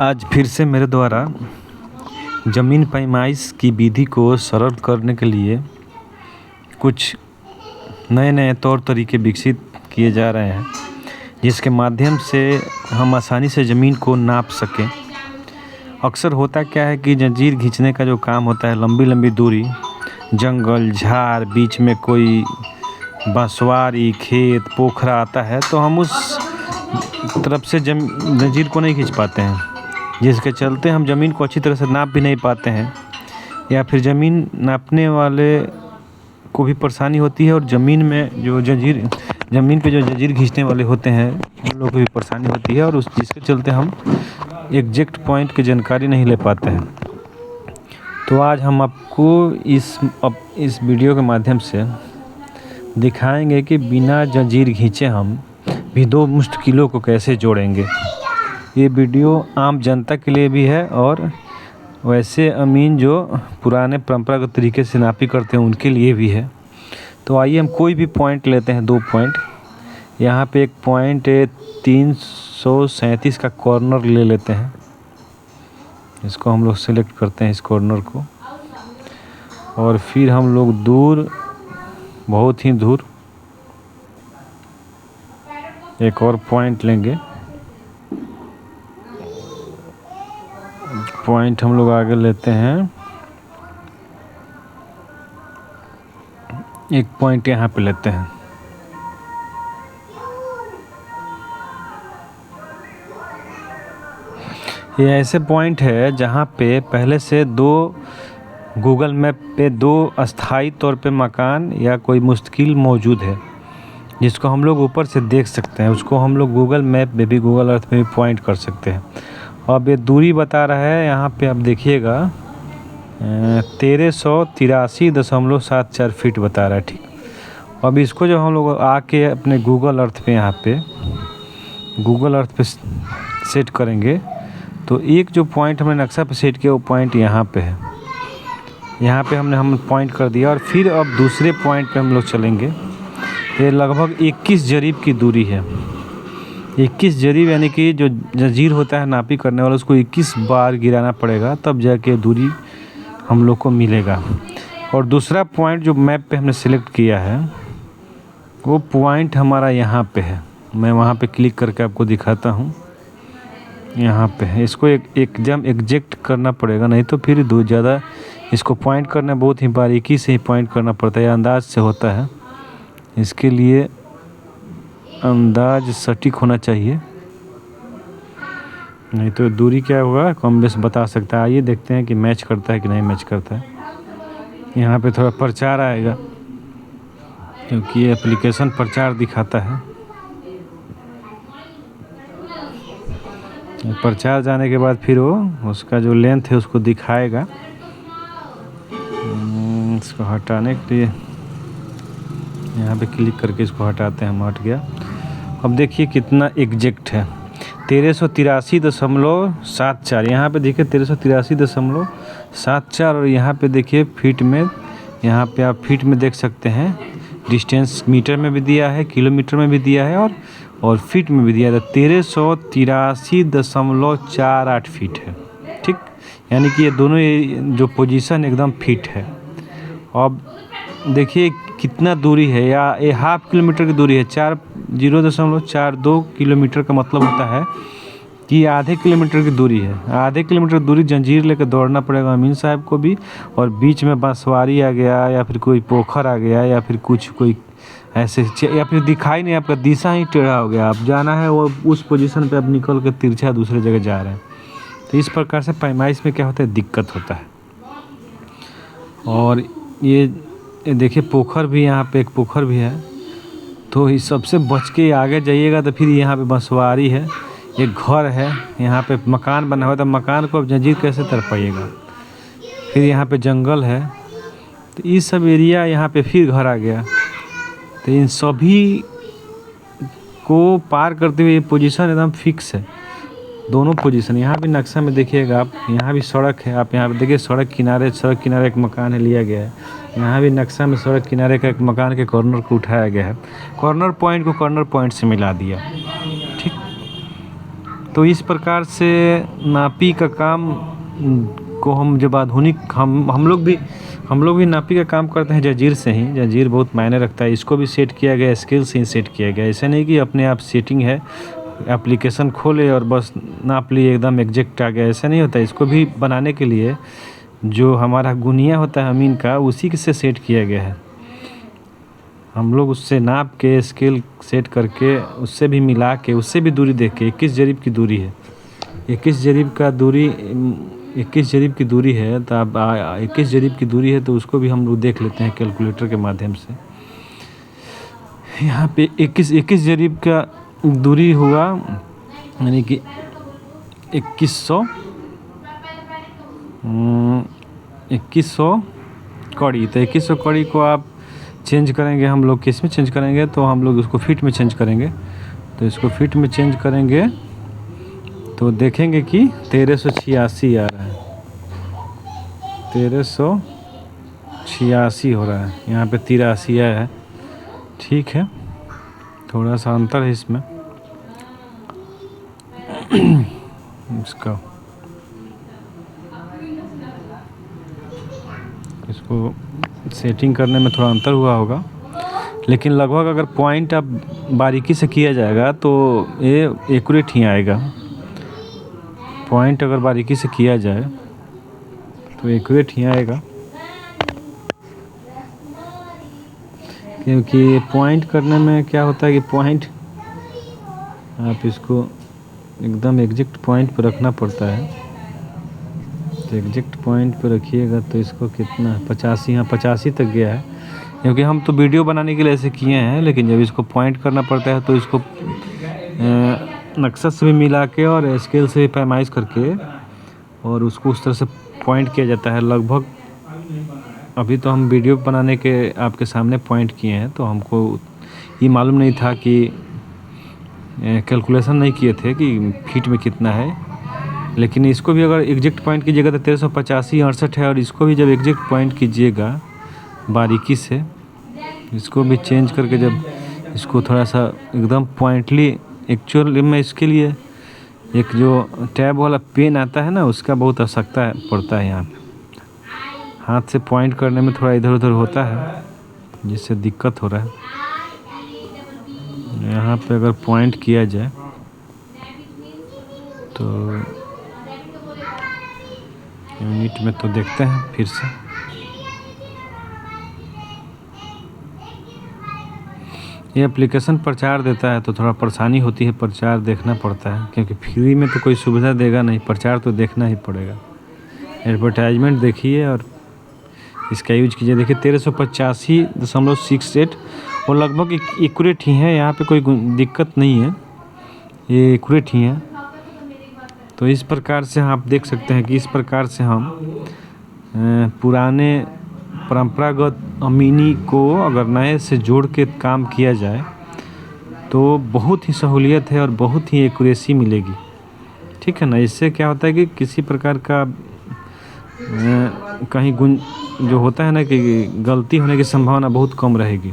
आज फिर से मेरे द्वारा ज़मीन पैमाइश की विधि को सरल करने के लिए कुछ नए नए तौर तरीके विकसित किए जा रहे हैं, जिसके माध्यम से हम आसानी से ज़मीन को नाप सकें। अक्सर होता क्या है कि जंजीर खींचने का जो काम होता है, लंबी लंबी दूरी, जंगल झाड़, बीच में कोई बांसवारी, खेत, पोखरा आता है, तो हम उस तरफ से जंजीर को नहीं खींच पाते हैं, जिसके चलते हम ज़मीन को अच्छी तरह से नाप भी नहीं पाते हैं, या फिर ज़मीन नापने वाले को भी परेशानी होती है और ज़मीन पे जो जंजीर खींचने वाले होते हैं उन लोगों को भी परेशानी होती है, और जिसके चलते हम एग्जैक्ट पॉइंट की जानकारी नहीं ले पाते हैं। तो आज हम आपको इस वीडियो के माध्यम से दिखाएंगे कि बिना जंजीर खींचे हम भी 2 मुश्त किलो को कैसे जोड़ेंगे। ये वीडियो आम जनता के लिए भी है और वैसे अमीन जो पुराने परंपरागत तरीके से नापी करते हैं उनके लिए भी है। तो आइए हम कोई भी पॉइंट लेते हैं, 2 पॉइंट। यहाँ पे एक पॉइंट 337 का कॉर्नर ले लेते हैं। इसको हम लोग सेलेक्ट करते हैं, इस कॉर्नर को, और फिर हम लोग दूर, बहुत ही दूर एक और पॉइंट लेंगे। पॉइंट हम लोग आगे लेते हैं, एक पॉइंट यहाँ पे लेते हैं। ये ऐसे पॉइंट है जहाँ पे पहले से गूगल मैप पे 2 अस्थाई तौर पे मकान या कोई मुश्किल मौजूद है, जिसको हम लोग ऊपर से देख सकते हैं। उसको हम लोग गूगल मैप में भी, गूगल अर्थ में भी पॉइंट कर सकते हैं। अब ये दूरी बता रहा है, यहाँ पे आप देखिएगा 1383.74 फीट बता रहा है, ठीक। अब इसको जब हम लोग आके अपने गूगल अर्थ पे, यहाँ पे गूगल अर्थ पे सेट करेंगे, तो एक जो पॉइंट हमने नक्शा पे सेट किया वो पॉइंट यहाँ पे है। यहाँ पे हम पॉइंट कर दिया, और फिर अब दूसरे पॉइंट पे हम लोग चलेंगे। ये लगभग 21 जरीब की दूरी है। 21 जरीब यानी कि जो जंजीर होता है नापी करने वाला, उसको 21 बार गिराना पड़ेगा, तब जाके दूरी हम लोग को मिलेगा। और दूसरा पॉइंट जो मैप पे हमने सेलेक्ट किया है, वो पॉइंट हमारा यहाँ पे है। मैं वहाँ पे क्लिक करके आपको दिखाता हूँ। यहाँ पे है, इसको एकदम एग्जैक्ट करना पड़ेगा, नहीं तो फिर ज़्यादा इसको पॉइंट करना बहुत ही बारीकी से ही पॉइंट करना पड़ता है, अंदाज से होता है। इसके लिए अंदाज सटीक होना चाहिए, नहीं तो दूरी क्या होगा कम बेस बता सकता है। आइए देखते हैं कि मैच करता है कि नहीं मैच करता है। यहाँ पे थोड़ा प्रचार आएगा, क्योंकि ये एप्लीकेशन प्रचार दिखाता है। प्रचार जाने के बाद फिर वो उसका जो लेंथ है उसको दिखाएगा। इसको हटाने के लिए यहाँ पे क्लिक करके इसको हटाते हैं, हम हट गया। अब देखिए कितना एग्जैक्ट है, 1383.74। यहाँ पे देखिए 1383.74, और यहाँ पे देखिए फीट में, यहाँ पे आप फीट में देख सकते हैं। डिस्टेंस मीटर में भी दिया है, किलोमीटर में भी दिया है, और फीट में भी दिया है। 1383.48 फीट है, ठीक। यानी कि ये दोनों जो पोजीशन एकदम फिट है। अब देखिए कितना दूरी है, या ये हाफ किलोमीटर की दूरी है। 0.42 किलोमीटर का मतलब होता है कि आधे किलोमीटर की दूरी है। आधे किलोमीटर दूरी जंजीर लेकर दौड़ना पड़ेगा अमीन साहब को भी, और बीच में बांसवारी आ गया, या फिर कोई पोखर आ गया, या फिर कोई ऐसे, या फिर दिखाई नहीं, आपका दिशा ही टेढ़ा हो गया, आप जाना है वो उस पोजीशन पे, आप निकल कर तिरछा दूसरे जगह जा रहे हैं। तो इस प्रकार से पैमाइश में क्या होता है, दिक्कत होता है। और ये देखिए पोखर भी, यहाँ पे एक पोखर भी है, तो इस सबसे बच के आगे जाइएगा। तो फिर यहाँ पे बांसवारी है, एक घर है, यहाँ पे मकान बना हुआ, तो मकान को अब जंजीर कैसे तर पाइएगा। फिर यहाँ पे जंगल है, तो ये सब एरिया, यहाँ पे फिर घर आ गया। तो इन सभी को पार करते हुए ये पोजीशन एकदम फिक्स है, दोनों पोजीशन। यहाँ भी नक्शा में देखिएगा आप, यहाँ भी सड़क है, आप यहाँ पे देखिए सड़क किनारे एक मकान है लिया गया है। यहाँ भी नक्शा में सड़क किनारे का एक मकान के कॉर्नर को उठाया गया है, कॉर्नर पॉइंट को कॉर्नर पॉइंट से मिला दिया, ठीक। तो इस प्रकार से नापी का काम को हम जब आधुनिक हम लोग भी नापी का काम करते हैं जंजीर से ही। जंजीर बहुत मायने रखता है। इसको भी सेट किया गया, स्केल से ही सेट किया गया। ऐसा नहीं कि अपने आप सेटिंग है, एप्लीकेशन खोले और बस नाप लिए, एकदम एग्जैक्ट आ गया, ऐसा नहीं होता। इसको भी बनाने के लिए जो हमारा गुनिया होता है अमीन का, उसी से सेट किया गया है। हम लोग उससे नाप के स्केल सेट करके उससे भी मिला के उससे भी दूरी देख के 21 जरीब की दूरी है। 21 जरीब की दूरी है। तो अब 21 जरीब की दूरी है तो उसको भी हम लोग देख लेते हैं कैलकुलेटर के माध्यम से। यहाँ पे 21 जरीब का दूरी हुआ, यानी कि 2100 कड़ी। तो 2100 कड़ी को आप चेंज करेंगे, हम लोग किस में चेंज करेंगे, तो हम लोग उसको फीट में चेंज करेंगे। तो इसको फीट में चेंज करेंगे तो देखेंगे कि 1386 आ रहा है। 1386 हो रहा है। यहाँ पे 83 आया है। ठीक है, थोड़ा सा अंतर है इसमें। इसको सेटिंग करने में थोड़ा अंतर हुआ होगा, लेकिन लगभग अगर पॉइंट आप बारीकी से किया जाएगा तो ये एक्यूरेट ही आएगा। पॉइंट अगर बारीकी से किया जाए तो एक्यूरेट ही आएगा, क्योंकि पॉइंट करने में क्या होता है कि पॉइंट आप इसको एकदम एग्जैक्ट पॉइंट पर रखना पड़ता है। तो एग्जैक्ट पॉइंट पर रखिएगा तो इसको कितना 85, यहाँ 85 तक गया है। क्योंकि हम तो वीडियो बनाने के लिए ऐसे किए हैं, लेकिन जब इसको पॉइंट करना पड़ता है तो इसको नक्शा से भी मिला के और स्केल से भी पैमाइश करके और उसको उस तरह से पॉइंट किया जाता है। लगभग अभी तो हम वीडियो बनाने के आपके सामने पॉइंट किए हैं, तो हमको ये मालूम नहीं था कि कैलकुलेशन नहीं किए थे कि फीट में कितना है। लेकिन इसको भी अगर एग्जैक्ट पॉइंट कीजिएगा तो 1385 68 है। और इसको भी जब एग्जैक्ट पॉइंट कीजिएगा बारीकी से, इसको भी चेंज करके जब इसको थोड़ा सा एकदम पॉइंटली, एक्चुअली में इसके लिए एक जो टैब वाला पेन आता है ना, उसका बहुत आवश्यकता पड़ता है। यहाँ पे हाथ से पॉइंट करने में थोड़ा इधर उधर होता है, जिससे दिक्कत हो रहा है। यहाँ पे अगर पॉइंट किया जाए तो यूनिट में तो देखते हैं फिर से। ये एप्लीकेशन प्रचार देता है तो थोड़ा परेशानी होती है, प्रचार देखना पड़ता है, क्योंकि फ्री में तो कोई सुविधा देगा नहीं, प्रचार तो देखना ही पड़ेगा। एडवर्टाइजमेंट देखिए और इसका यूज कीजिए। देखिए 1385.68 और लगभग एक्यूरेट ही है। यहाँ पे कोई दिक्कत नहीं है, ये एक्यूरेट ही है। तो इस प्रकार से आप देख सकते हैं कि इस प्रकार से हम पुराने परंपरागत अमीनी को अगर नए से जोड़ के काम किया जाए तो बहुत ही सहूलियत है और बहुत ही एक्यूरेसी मिलेगी। ठीक है ना। इससे क्या होता है कि किसी प्रकार का कहीं जो होता है ना कि गलती होने की संभावना बहुत कम रहेगी।